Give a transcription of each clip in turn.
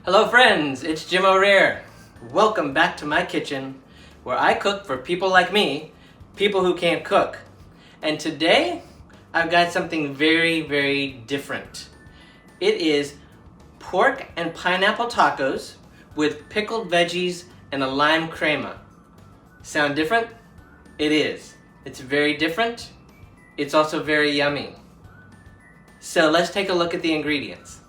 Hello friends, it's Jim O'Rear. Welcome back to my kitchen where I cook for people like me, people who can't cook. And today I've got something very different. It is pork and pineapple tacos with pickled veggies and a lime crema. Sound different? It is. It's very different. It's also very yummy. So let's take a look at the ingredients.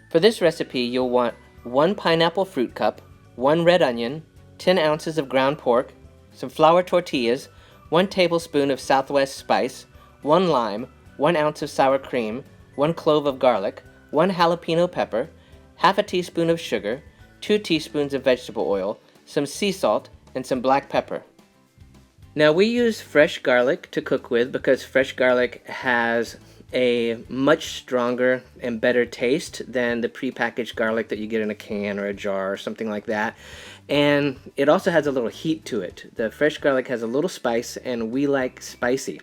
For this recipe, you'll want 1 pineapple fruit cup, 1 red onion, 10 ounces of ground pork, some flour tortillas, 1 tablespoon of Southwest spice, 1 lime, 1 ounce of sour cream, 1 clove of garlic, 1 jalapeno pepper, half a teaspoon of sugar, 2 teaspoons of vegetable oil, some sea salt, and some black pepper. Now we use fresh garlic to cook with because fresh garlic has a much stronger and better taste than the prepackaged garlic that you get in a can or a jar or something like that. And it also has a little heat to it. The fresh garlic has a little spice, and we like spicy.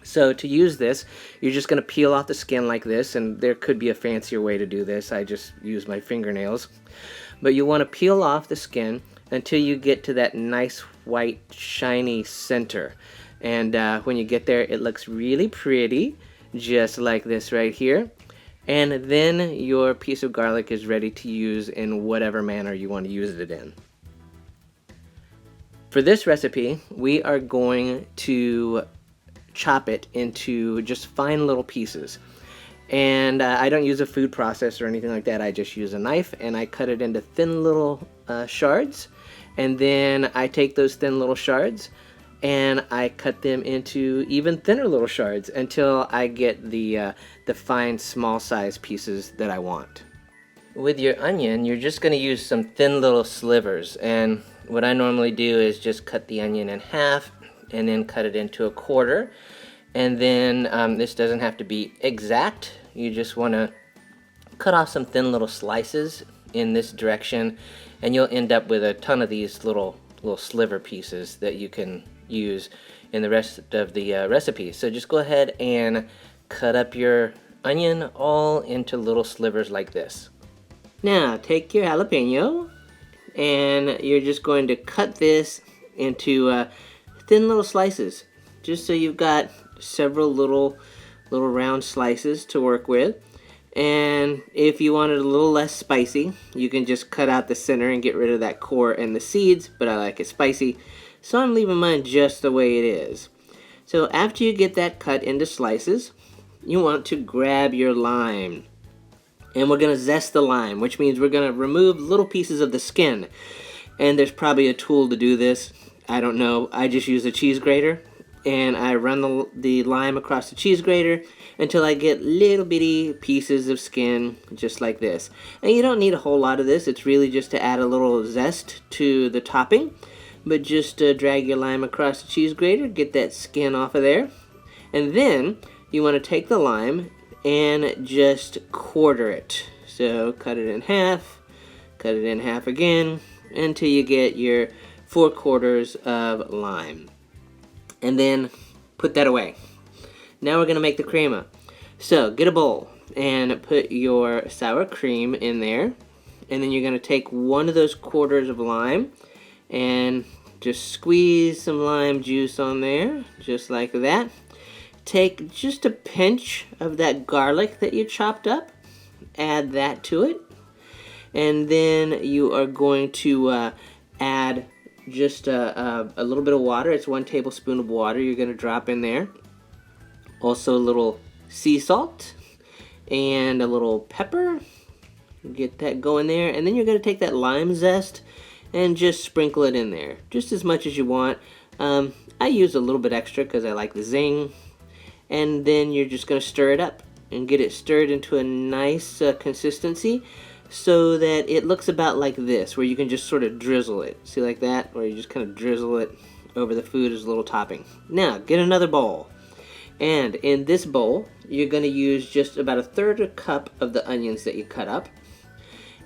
So to use this, you're just going to peel off the skin like this, and there could be a fancier way to do this. I just use my fingernails. But you want to peel off the skin until you get to that nice white shiny center. And when you get there, it looks really pretty, just like this right here. And then your piece of garlic is ready to use in whatever manner you want to use it in. For this recipe, we are going to chop it into just fine little pieces. And I don't use a food processor or anything like that. I just use a knife and I cut it into thin little shards. And then I take those thin little shards and I cut them into even thinner little shards until I get the fine small size pieces that I want. With your onion, you're just going to use some thin little slivers, and what I normally do is just cut the onion in half and then cut it into a quarter. And then this doesn't have to be exact. You just want to cut off some thin little slices in this direction, and you'll end up with a ton of these little sliver pieces that you can use in the rest of the recipe. So just go ahead and cut up your onion all into little slivers like this. Now take your jalapeno and you're just going to cut this into thin little slices, just so you've got several little round slices to work with. And if you want it a little less spicy, you can just cut out the center and get rid of that core and the seeds, but I like it spicy, so I'm leaving mine just the way it is. So after you get that cut into slices, you want to grab your lime. And we're going to zest the lime, which means we're going to remove little pieces of the skin. And there's probably a tool to do this. I don't know. I just use a cheese grater. And I run the lime across the cheese grater until I get little bitty pieces of skin just like this. And you don't need a whole lot of this. It's really just to add a little zest to the topping. But just drag your lime across the cheese grater, get that skin off of there. And then you want to take the lime and just quarter it. So cut it in half again, until you get your 4/4 of lime. And then put that away. Now we're going to make the crema. So get a bowl and put your sour cream in there. And then you're going to take one of those quarters of lime and just squeeze some lime juice on there, just like that. Take just a pinch of that garlic that you chopped up, add that to it. And then you are going to add just a little bit of water. It's 1 tablespoon of water you're going to drop in there. Also a little sea salt and a little pepper. Get that going there. And then you're going to take that lime zest and just sprinkle it in there, just as much as you want. I use a little bit extra because I like the zing. And then you're just going to stir it up and get it stirred into a nice consistency, so that it looks about like this, where you can just sort of drizzle it. See, like that, where you just kind of drizzle it over the food as a little topping. Now, get another bowl. And in this bowl, you're going to use just about 1/3 cup of the onions that you cut up.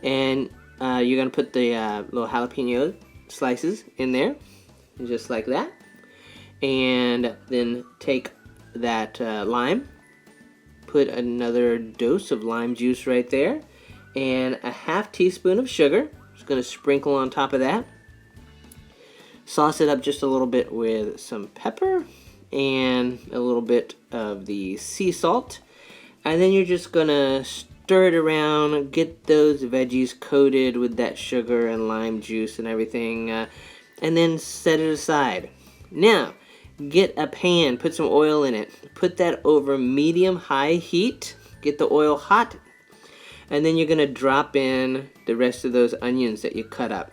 And you're going to put the little jalapeno slices in there, just like that. And then take that lime, put another dose of lime juice right there, and a ½ teaspoon of sugar. Just going to sprinkle on top of that. Sauce it up just a little bit with some pepper and a little bit of the sea salt. And then you're just going to stir it around, get those veggies coated with that sugar and lime juice and everything, and then set it aside. Now, get a pan, put some oil in it, put that over medium-high heat, get the oil hot, and then you're going to drop in the rest of those onions that you cut up.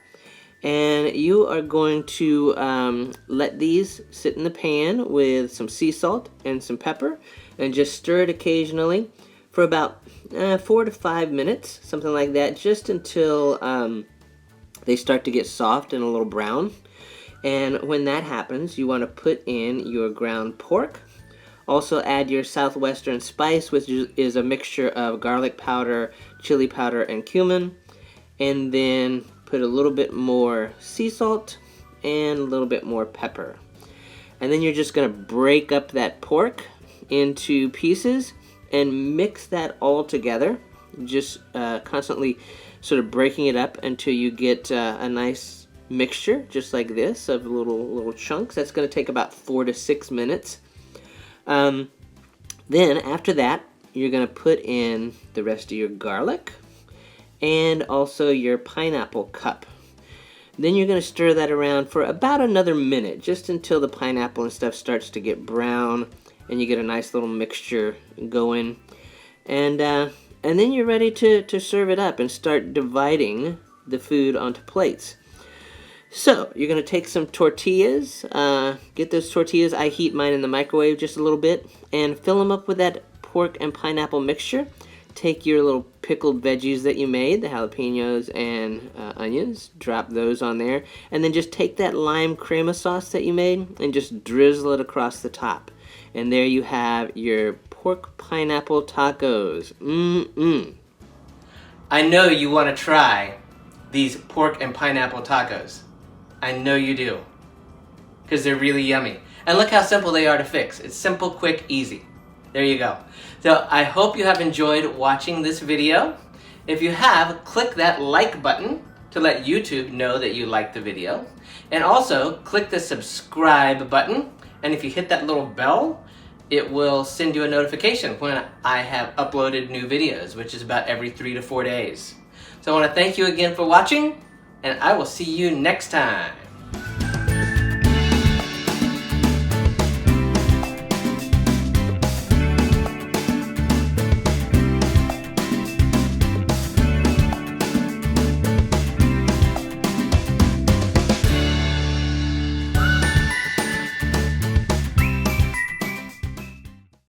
And you are going to let these sit in the pan with some sea salt and some pepper, and just stir it occasionally for about 4 to 5 minutes, something like that, just until they start to get soft and a little brown. And when that happens, you want to put in your ground pork. Also add your southwestern spice, which is a mixture of garlic powder, chili powder, and cumin. And then put a little bit more sea salt and a little bit more pepper. And then you're just going to break up that pork into pieces and mix that all together, just constantly sort of breaking it up until you get a nice mixture just like this of little chunks. That's going to take about 4 to 6 minutes. Then after that, you're going to put in the rest of your garlic and also your pineapple cup. Then you're going to stir that around for about another minute, just until the pineapple and stuff starts to get brown and you get a nice little mixture going. And then you're ready to serve it up and start dividing the food onto plates. So you're going to take some tortillas, get those tortillas, I heat mine in the microwave just a little bit, and fill them up with that pork and pineapple mixture. Take your little pickled veggies that you made, the jalapenos and onions, drop those on there, and then just take that lime crema sauce that you made and just drizzle it across the top. And there you have your pork pineapple tacos. I know you want to try these pork and pineapple tacos. I know you do, because they're really yummy. And look how simple they are to fix. It's simple, quick, easy. There you go. So I hope you have enjoyed watching this video. If you have, click that like button to let YouTube know that you liked the video. And also, click the subscribe button. And if you hit that little bell, it will send you a notification when I have uploaded new videos, which is about every 3 to 4 days. So I want to thank you again for watching, and I will see you next time.